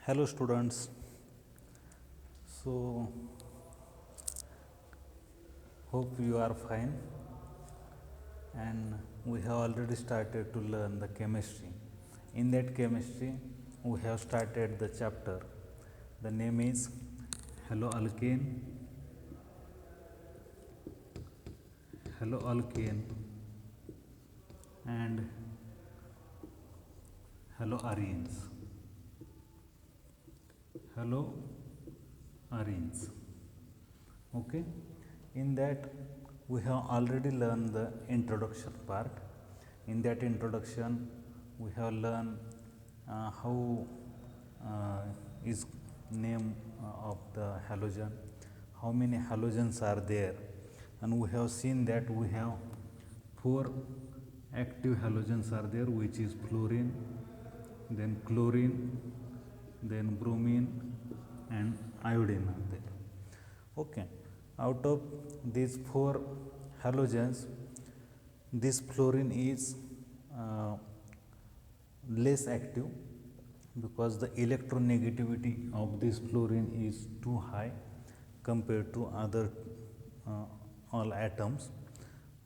Hello students. So hope you are fine, and we have already started to learn the chemistry. In that chemistry we have started the chapter. The name is haloalkane, haloalkane and haloarenes. Haloarenes. Okay, in that we have already learned the introduction part. In that introduction we have learned how is name of the halogen, how many halogens are there, and we have seen that we have four active halogens are there, which is fluorine, then chlorine, then bromine and iodine are there. Okay, out of these four halogens, this fluorine is uh, less active because the electronegativity of this fluorine is too high compared to other uh, all atoms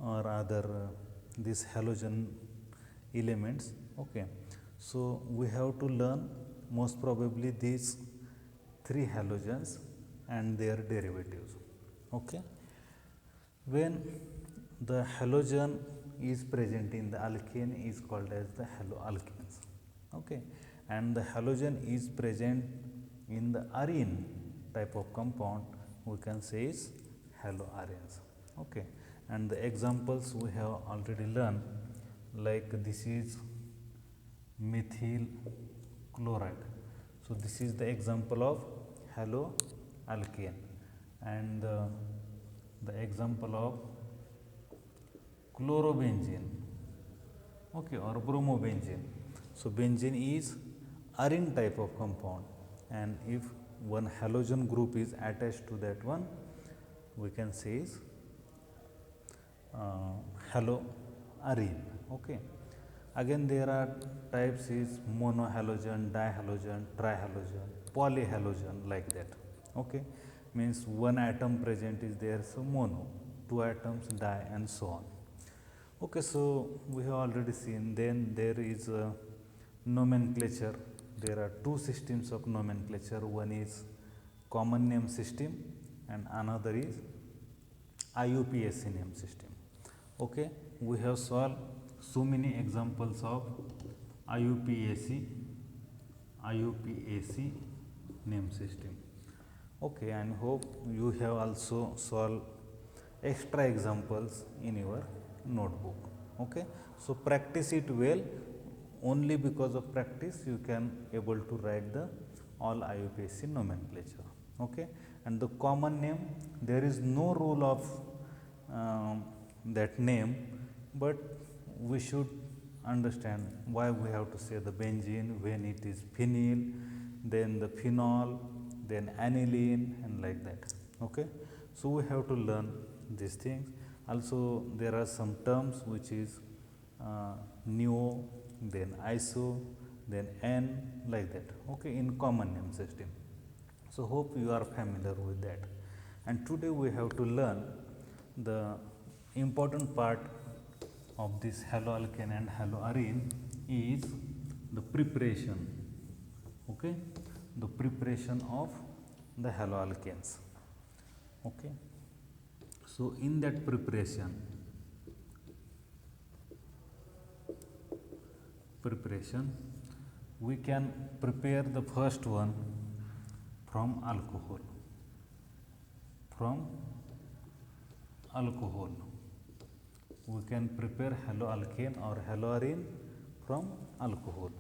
or other these halogen elements. Okay, so we have to learn most probably these three halogens and their derivatives. Okay, when the halogen is present in the alkane is called as the haloalkanes. Okay, and the halogen is present in the arene type of compound, we can say is haloarenes. Okay, and the examples we have already learned, like this is methyl chloride. So this is the example of haloalkane, and the example of chlorobenzene, okay, or bromobenzene. So benzene is arene type of compound, and if one halogen group is attached to that one, we can say is haloarene. Okay, again there are types is monohalogen, dihalogen, trihalogen, polyhalogen, like that. Okay, means one atom present is there, so mono, two atoms, di, and so on. Okay, so we have already seen. Then there is nomenclature. There are two systems of nomenclature. One is common name system and another is IUPAC name system. Okay, we have solved so many examples of IUPAC name system. Okay, and hope you have also solved extra examples in your notebook. Okay, so practice it well. Only because of practice you can able to write the all IUPAC nomenclature. Okay, and the common name, there is no rule of that name, but we should understand why we have to say the benzene when it is phenyl, then the phenol, then aniline, and like that. Okay, so we have to learn these things. Also there are some terms which is neo, then iso, then n, like that. Okay, in common name system. So hope you are familiar with that. And today we have to learn the important part of this haloalkane and haloarene is the preparation. Okay, the preparation of the haloalkanes. Okay, so in that preparation we can prepare the first one from alcohol. We can prepare haloalkane or haloarene from alcohol.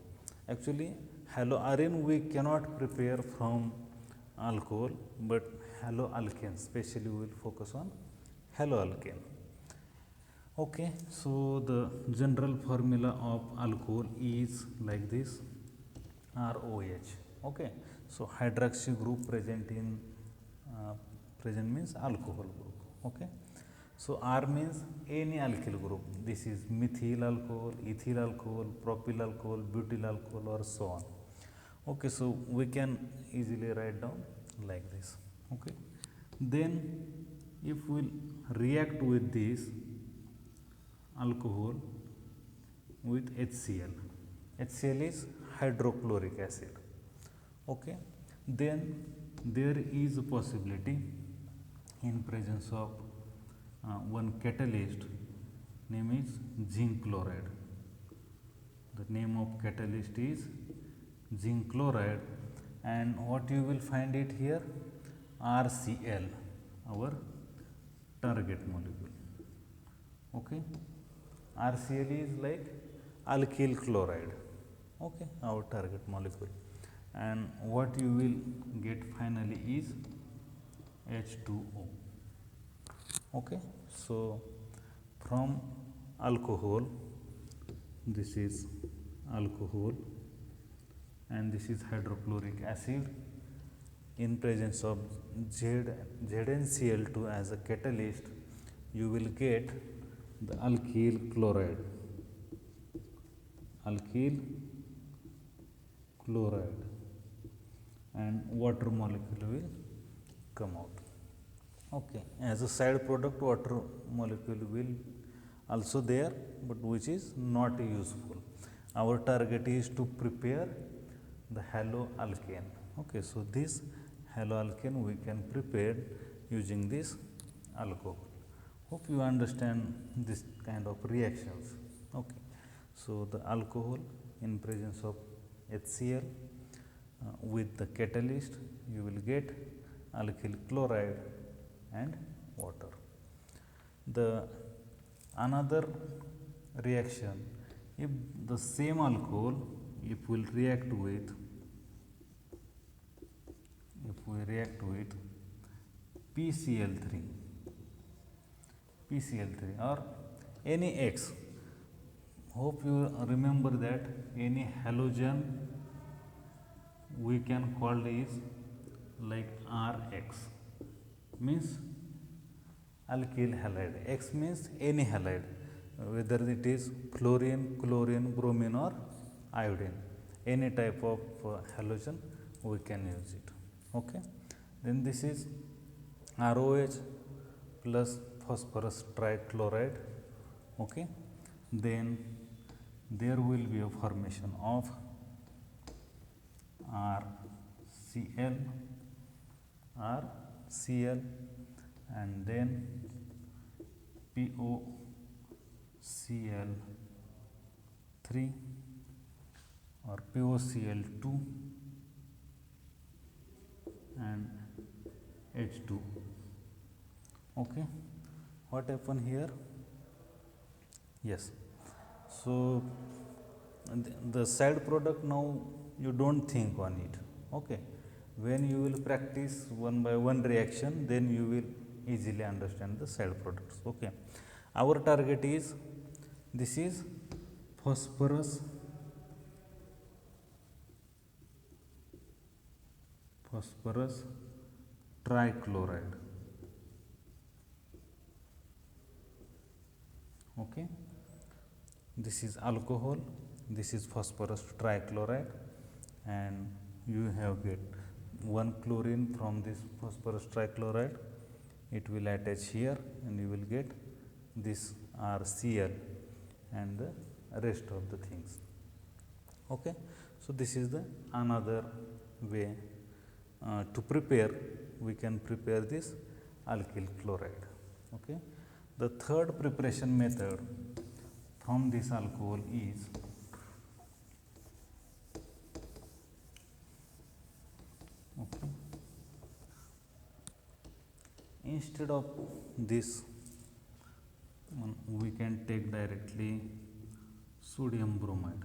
Actually haloarene we cannot prepare from alcohol, but haloalkane, especially we will focus on haloalkane. Okay, so the general formula of alcohol is like this, ROH. Okay, so hydroxy group present in present means alcohol group. Okay, so R means any alkyl group. This is methyl alcohol, ethyl alcohol, propyl alcohol, butyl alcohol, or so on. Okay, so we can easily write down like this. Okay, then if we'll react with this alcohol with HCl, HCl is hydrochloric acid. Okay, then there is a possibility in presence of one catalyst, name is zinc chloride. The name of catalyst is zinc chloride, and what you will find it here, RCl, our target molecule. Okay, RCl is like alkyl chloride. Okay, our target molecule, and what you will get finally is H2O. Okay, so from alcohol, this is alcohol and this is hydrochloric acid. In presence of ZnCl2 as a catalyst, you will get the alkyl chloride, and water molecule will come out. Okay, as a side product, water molecule will also there, but which is not useful. Our target is to prepare the haloalkane. Okay, so this haloalkane we can prepare using this alcohol. Hope you understand this kind of reactions. Okay, so the alcohol in presence of HCl with the catalyst, you will get alkyl chloride and water. The another reaction, if the same alcohol, if we react with PCl3 or any X, hope you remember that any halogen we can call is like Rx, means alkyl halide. X means any halide, whether it is fluorine, chlorine, bromine or iodine, any type of halogen we can use it. Okay, then this is ROH plus phosphorus trichloride. Okay, then there will be a formation of RCl and then POCl3 or POCl2 and H2. Okay, what happened here? Yes, so the side product now you don't think on it. Okay, when you will practice one by one reaction, then you will easily understand the side products. Okay, our target is, this is phosphorus trichloride. Okay, this is alcohol, this is phosphorus trichloride, and you have get one chlorine from this phosphorus trichloride, it will attach here and you will get this RCl and the rest of the things. Okay, so this is the another way to prepare, we can prepare this alkyl chloride. Okay, the third preparation method from this alcohol is instead of this we can take directly sodium bromide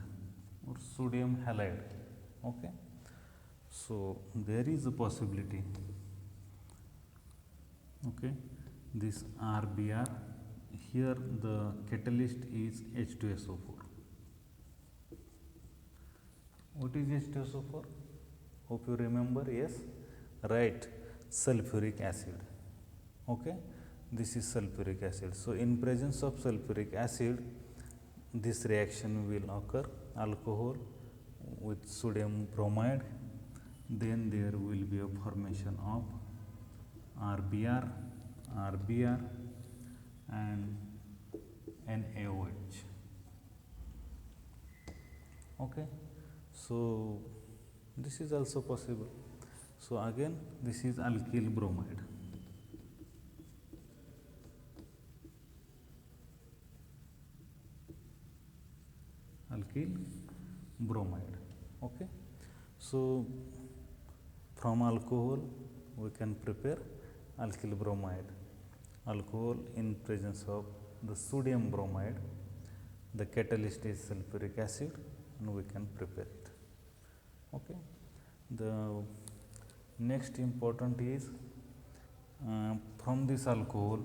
or sodium halide. Okay, so there is a possibility. Okay, this RBr, here the catalyst is H2SO4. What is H2SO4? Hope you remember. Yes, right, sulfuric acid. Okay, this is sulfuric acid. So in presence of sulfuric acid, this reaction will occur, alcohol with sodium bromide then there will be a formation of RBr, RBr and NaOH. Okay, so this is also possible. So again this is alkyl bromide. Alkyl bromide. Okay, so from alcohol we can prepare alkyl bromide. Alcohol in presence of the sodium bromide, the catalyst is sulfuric acid and we can prepare it. Okay, the next important is from this alcohol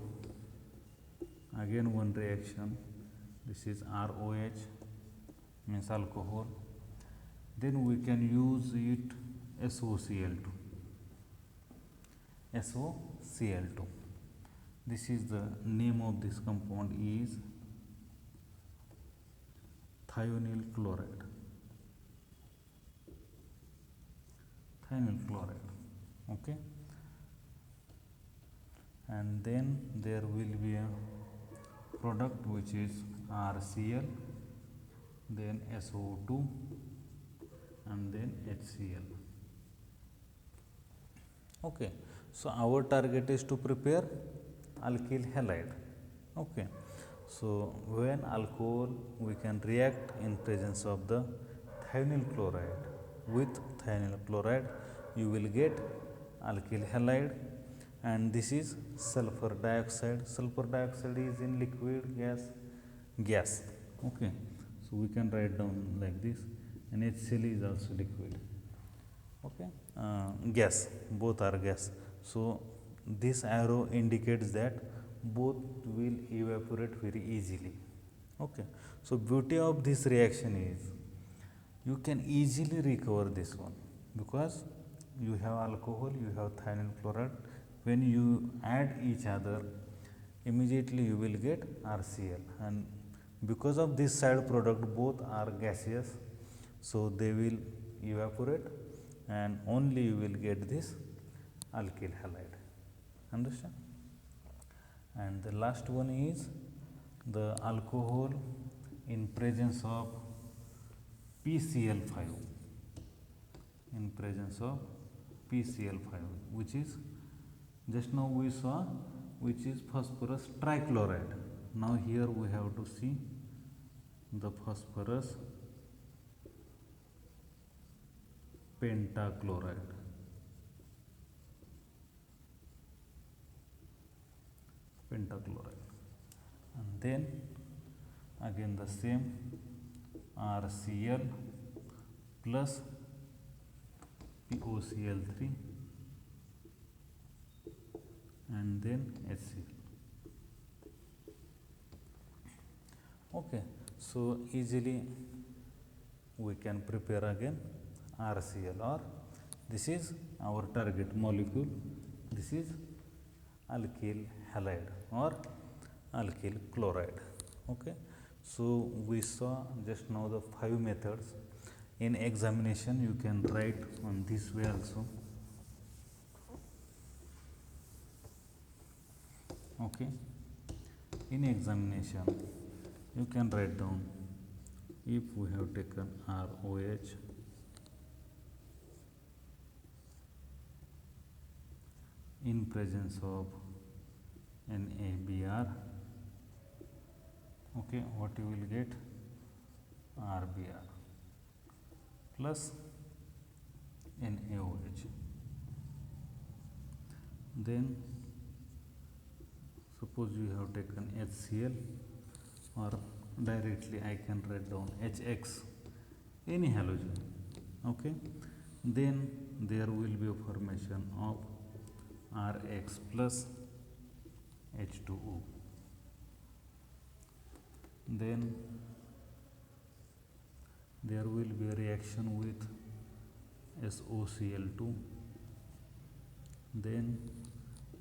again one reaction, this is ROH means alcohol, then we can use it SOCl2. SOCl2, this is the name of this compound is thionyl chloride. Thionyl chloride. Okay, and then there will be a product which is RCl, then SO2 and then HCl. Okay, so our target is to prepare alkyl halide. Okay, so when alcohol we can react in presence of the thionyl chloride with thionyl chloride, you will get alkyl halide, and this is sulfur dioxide. Sulfur dioxide is in liquid gas. Okay, so we can write down like this, and HCl is also liquid. Okay, gas, both are gas. So this arrow indicates that both will evaporate very easily. Okay, so beauty of this reaction is you can easily recover this one because you have alcohol, you have thionyl chloride. When you add each other, immediately you will get RCl, and because of this side product both are gaseous, so they will evaporate and only you will get this alkyl halide. Understand? And the last one is the alcohol in presence of PCl5, in presence of PCl5, which is just now we saw, which is phosphorus trichloride. Now here we have to see the phosphorus pentachloride. And then again the same RCl plus POCl3 and then HCl. Okay, so easily we can prepare again RCl, or this is our target molecule, this is alkyl halide or alkyl chloride. Okay, so we saw just now the 5 methods. In examination you can write on this way also. Okay, in examination you can write down, if we have taken ROH in presence of NABR, okay, what you will get? RBr plus NaOH. Then suppose you have taken HCl, or directly I can write down HX, any halogen. Okay, then there will be a formation of Rx plus H2O. Then there will be a reaction with SOCl2. Then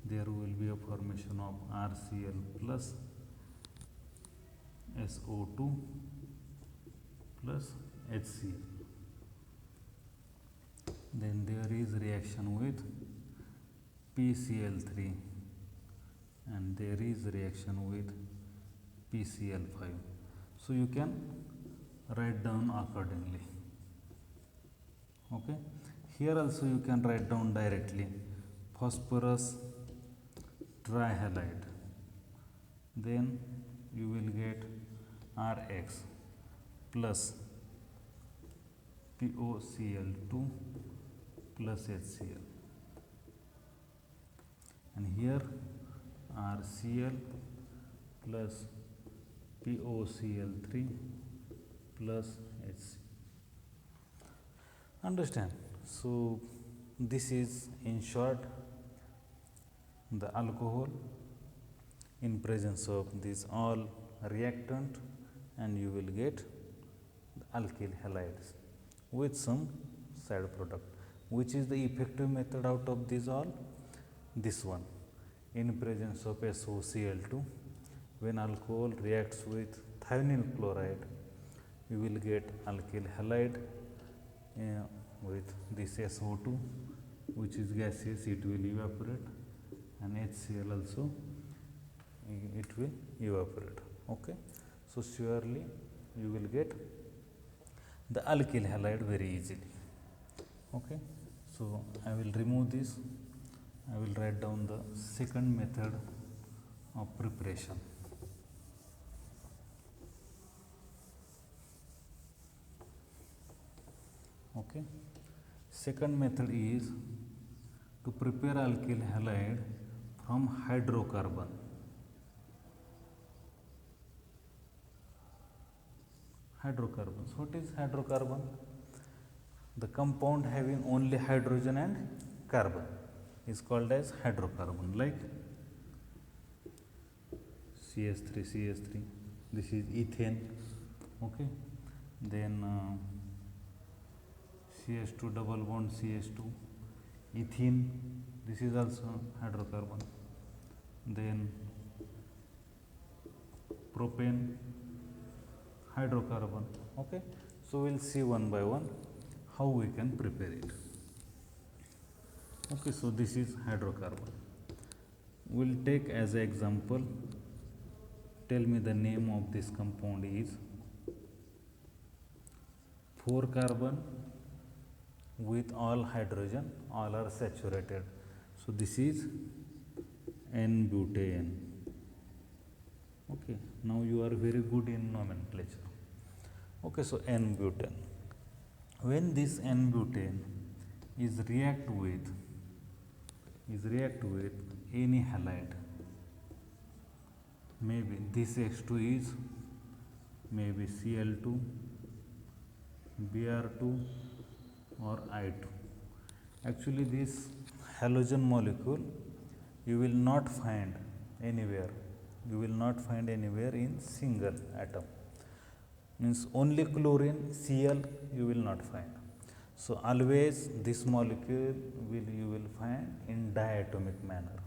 there will be a formation of RCl plus SO2 plus HCl. then there is reaction with PCl3 and there is reaction with PCl5. So you can write down accordingly. Okay, here also you can write down directly phosphorus trihalide, then you will get Rx plus POCl2 plus HCl, and here RCl plus POCl3 plus HCl. Understand? So this is in short the alcohol in presence of these all reactant, and you will get the alkyl halides with some side product. Which is the effective method out of these all? This one, in presence of SOCl2, when alcohol reacts with thionyl chloride, you will get alkyl halide with this SO2, which is gaseous, it will evaporate, and HCl also it will evaporate. Okay, so surely you will get the alkyl halide very easily. Okay, so I will remove this. I will write down the second method of preparation. Okay, second method is to prepare alkyl halide from hydrocarbon. Hydrocarbons. What is hydrocarbon? The compound having only hydrogen and carbon is called as hydrocarbon, like CH3, this is ethane. Okay, then CH2 double bond CH2, ethene, this is also hydrocarbon. Then propane, hydrocarbon. Okay, so we'll see one by one how we can prepare it. Okay, so this is hydrocarbon. We'll take as an example, tell me the name of this compound is 4 carbon with all hydrogen, all are saturated. So this is N-butane. Okay, now you are very good in nomenclature. Okay, so N-butane. When this N-butane is react with any halide, maybe this H2 is maybe Cl2, Br2 or I2. Actually this halogen molecule you will not find anywhere. You will not find anywhere in single atom. Means only chlorine, Cl you will not find. So always this molecule you will find in diatomic manner.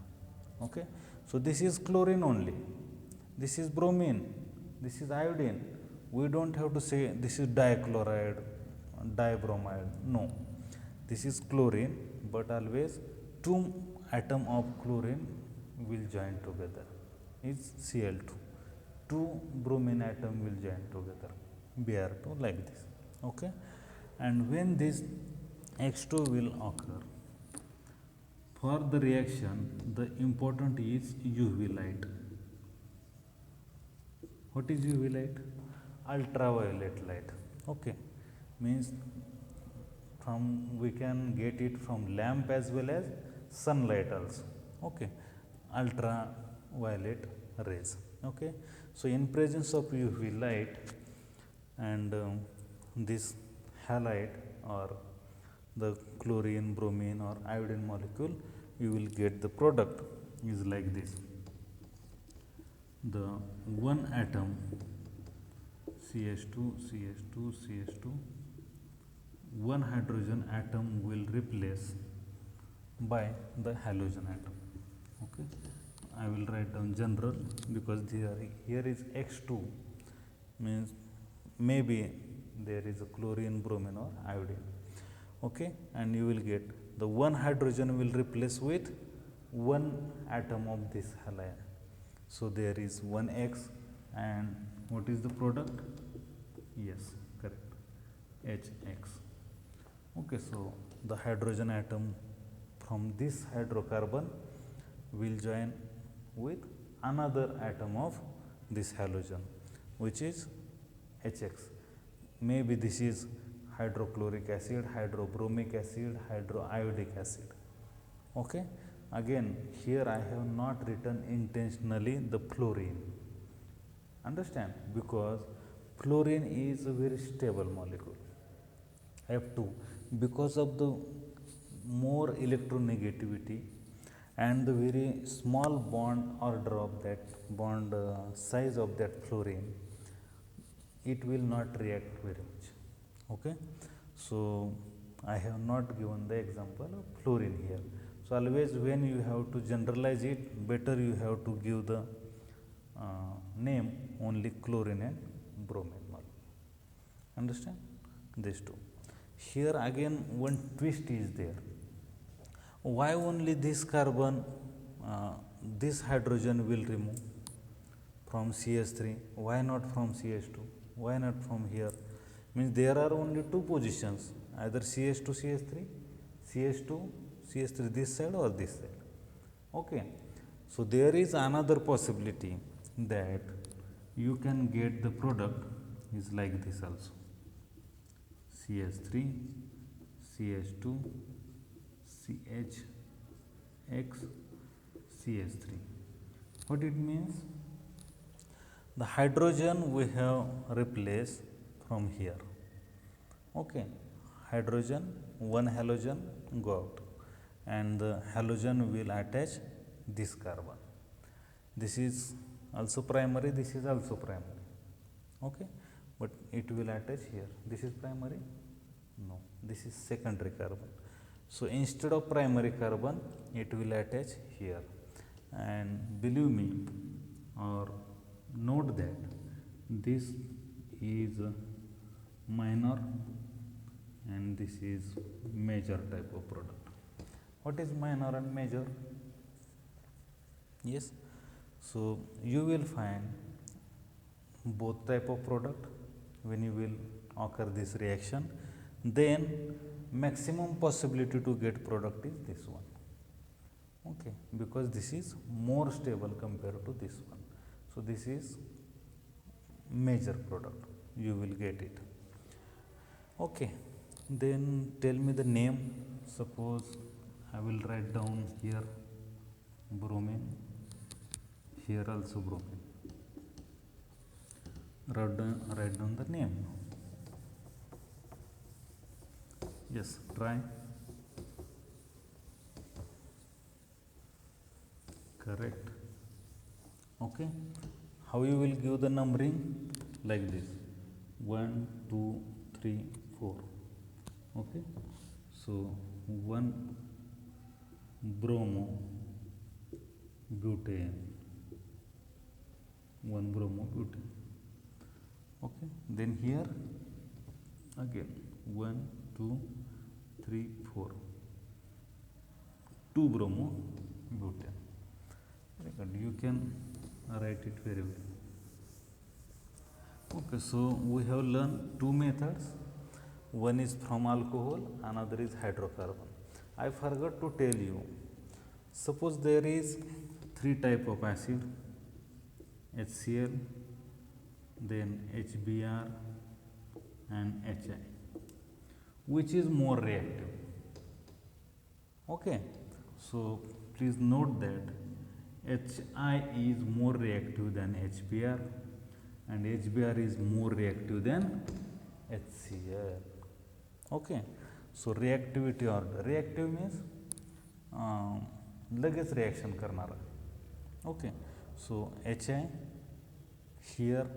Okay. So this is chlorine only. This is bromine. This is iodine. We don't have to say this is dichloride, dibromide. No. This is chlorine, but always 2 atom of chlorine will join together. Is Cl2. 2 bromine atom will join together. Br2 like this. Okay. And when this H2 will occur, for the reaction, the important is UV light. What is UV light? Ultraviolet light. Okay, means we can get it from lamp as well as sunlight also. Okay, ultraviolet rays. Okay, so in presence of UV light and this halide or the chlorine, bromine or iodine molecule, you will get the product is like this. The one atom CH2, CH2, CH2, one hydrogen atom will replace by the halogen atom. Okay, I will write down general because here is X2 means maybe there is a chlorine, bromine or iodine. okay, and you will get the one hydrogen will replace with one atom of this halide. So there is 1x, and what is the product? Yes, correct, Hx. Okay, so the hydrogen atom from this hydrocarbon will join with another atom of this halogen, which is Hx. Maybe this is hydrochloric acid, hydrobromic acid, hydroiodic acid. Okay, again here I have not written intentionally the fluorine. Understand? Because fluorine is a very stable molecule. F2, because of the more electronegativity and the very small bond order of that bond size of that fluorine, it will not react very much. Okay, so I have not given the example of fluorine here. So always when you have to generalize it, better you have to give the name only chlorine and bromine. Understand? These two. Here again one twist is there. Why only this carbon, this hydrogen will remove from CH3? Why not from CH2? Why not from here? Means there are only two positions, either CH2, CH3, CH2, CH3 this side or this side. Okay. So there is another possibility that you can get the product is like this also. CH3, CH2, CHX, CH3. What it means? The hydrogen we have replaced from here. Okay, hydrogen, one halogen go out, and the halogen will attach this carbon. This is also primary, this is also primary. Okay, but it will attach here. This is primary? No, this is secondary carbon. So instead of primary carbon, it will attach here. And believe me or note that this is minor and this is major type of product. What is minor and major? Yes, so you will find both type of product when you will occur this reaction. Then maximum possibility to get product is this one. Okay, because this is more stable compared to this one. So this is major product, you will get it. Okay, then tell me the name. Suppose I will write down here bromine, here also bromine. Write down the name. Yes, try. Correct. Okay, how you will give the numbering? Like this: 1, 2, 3, 4. Okay, so 1 bromo butane, 1 bromo butane. Okay, then here again 1, 2, 3, 4, 2 bromo butane. Very good. You can write it very well. Okay, so we have learned two methods. One is from alcohol, another is hydrocarbon. I forgot to tell you. Suppose there is three type of acid: HCl, then HBr, and HI. Which is more reactive? Okay, so please note that HI is more reactive than HBr, and HBr is more reactive than HCl. Okay, so reactivity order. Reactive means लगेच reaction करणारा. Okay, so HI, here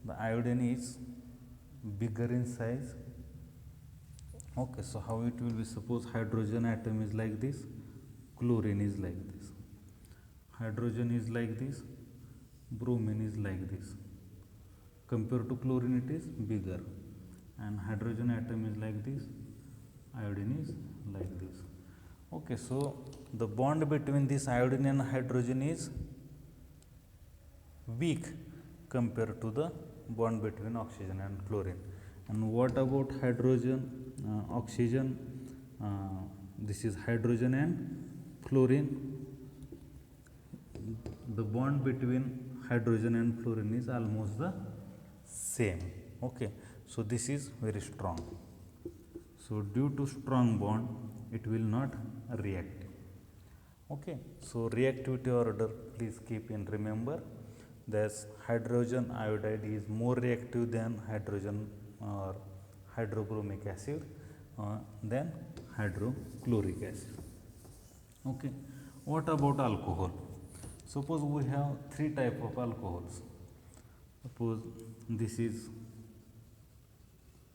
the iodine is bigger in size. Okay, so how it will be? Suppose hydrogen atom is like this, chlorine is like this, hydrogen is like this, bromine is like this. Compared to chlorine, it is bigger, and hydrogen atom is like this, iodine is like this. Okay, so the bond between this iodine and hydrogen is weak compared to the bond between oxygen and chlorine. And what about hydrogen, oxygen? This is hydrogen and chlorine. The bond between hydrogen and fluorine is almost the same. Okay, so this is very strong. So due to strong bond, it will not react. Okay, so reactivity order, please keep in remember. Thus hydrogen iodide is more reactive than hydrogen or hydrobromic acid than hydrochloric acid. Okay, what about alcohol? Suppose we have three type of alcohols. Suppose this is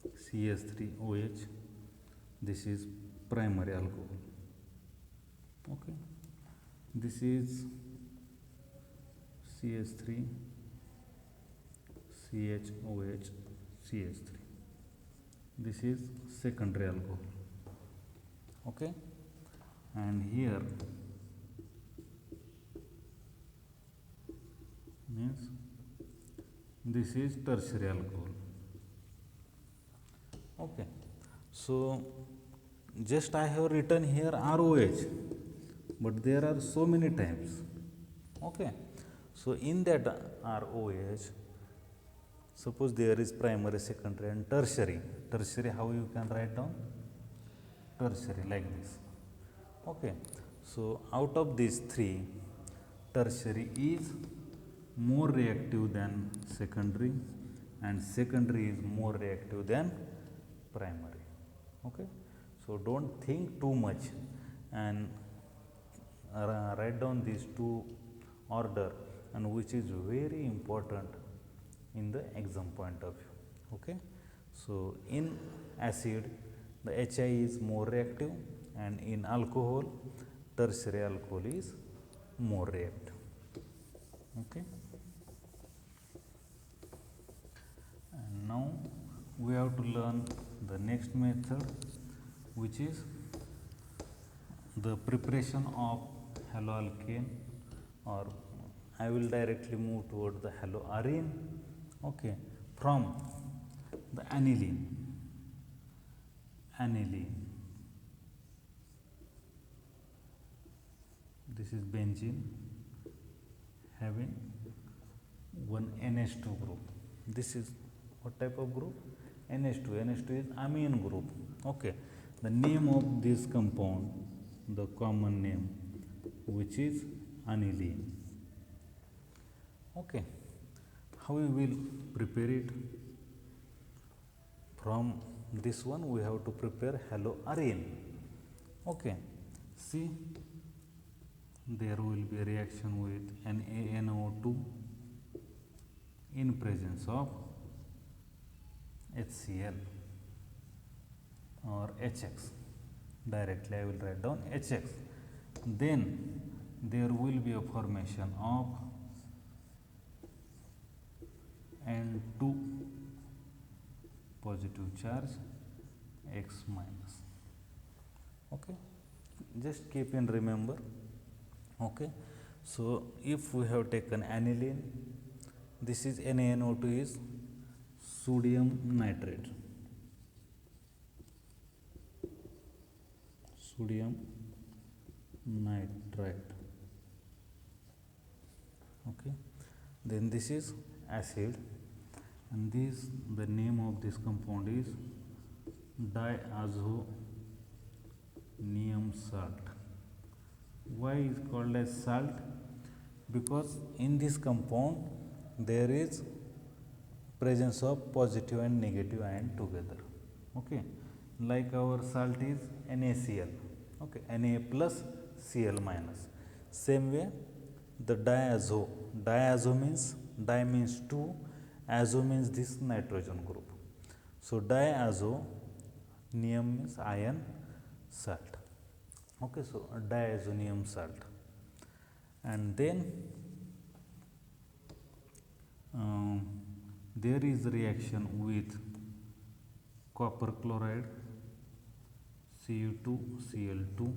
CH3OH, this is primary alcohol. Okay, this is CH3 CHOH CH3, this is secondary alcohol. Okay, and here means this is tertiary alcohol. Okay, so just I have written here ROH, but there are so many types. Okay, so in that ROH, suppose there is primary, secondary and tertiary. Tertiary, how you can write down? Tertiary like this. Okay, so out of these three, tertiary is more reactive than secondary and secondary is more reactive than primary. Okay, so don't think too much and write down these two order, and which is very important in the exam point of view. Okay, so in acid the HI is more reactive, and in alcohol tertiary alcohol is more reactive. Okay, and now we have to learn the next method, which is the preparation of haloalkane, or I will directly move toward the haloarine. Okay, from the aniline. This is benzene having one NH2 group. This is what type of group? NH2. NH2 is amine group. Okay, the name of this compound, the common name, which is aniline. Okay, how we will prepare it? From this one we have to prepare haloarine. Okay, see, there will be a reaction with NaNO2 in presence of HCl or HX. Directly I will write down HX. Then there will be a formation of N2 positive charge, X minus. Okay, just keep in remember. Okay, so if we have taken aniline, this is NaNO2 is sodium nitrate. Okay, then this is acid, and this, the name of this compound is diazonium salt. Why is called as salt? Because in this compound there is presence of positive and negative ion together. Okay, like our salt is NaCl. Okay, Na plus Cl minus. Same way the diazo means, di means 2, azo means this nitrogen group. So diazonium means iron salt. Okay, so diazonium salt. And then there is reaction with copper chloride. Cu2Cl2,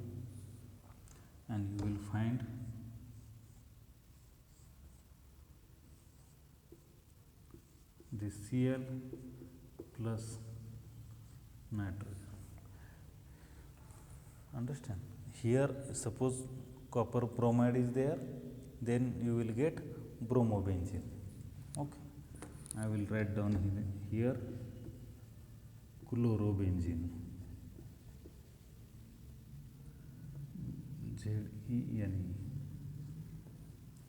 and you will find the Cl plus nitrogen. Understand? Here suppose copper bromide is there, then you will get bromobenzene. Okay, I will write down here chlorobenzene, Zene,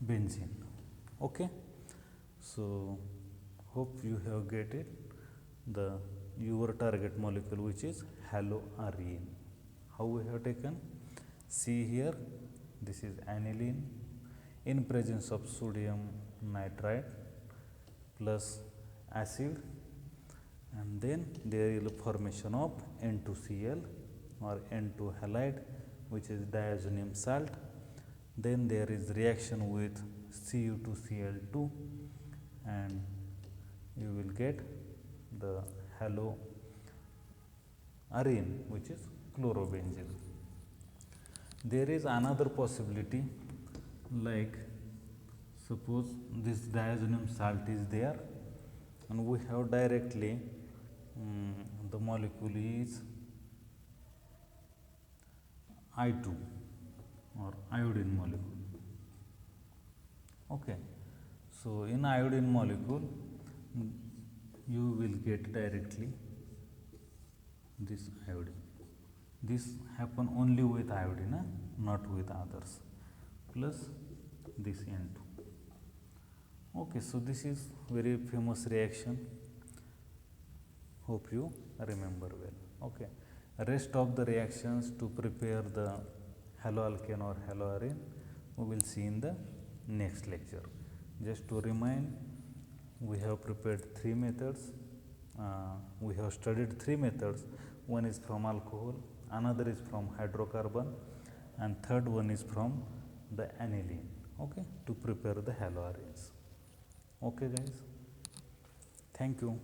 benzene. Okay, so hope you have get it, the your target molecule, which is haloarine. How we have taken? See here, this is aniline in presence of sodium nitrite plus acid, and then there is a formation of N2Cl or N2 halide, which is diazonium salt. Then there is reaction with Cu2Cl2, and you will get the haloarine, which is chlorobenzene. There is another possibility, like suppose this diazonium salt is there, and we have directly the molecule is I2 or iodine molecule. Okay, so in iodine molecule you will get directly this iodine. This happen only with iodine, not with others, plus this N2. Okay, so this is very famous reaction. Hope you remember well. Okay, rest of the reactions to prepare the haloalkane or haloarine we will see in the next lecture. Just to remind, we have prepared three methods. We have studied three methods. One is from alcohol, another is from hydrocarbon, and third one is from the aniline. Okay, to prepare the haloarenes. Okay, guys. Thank you.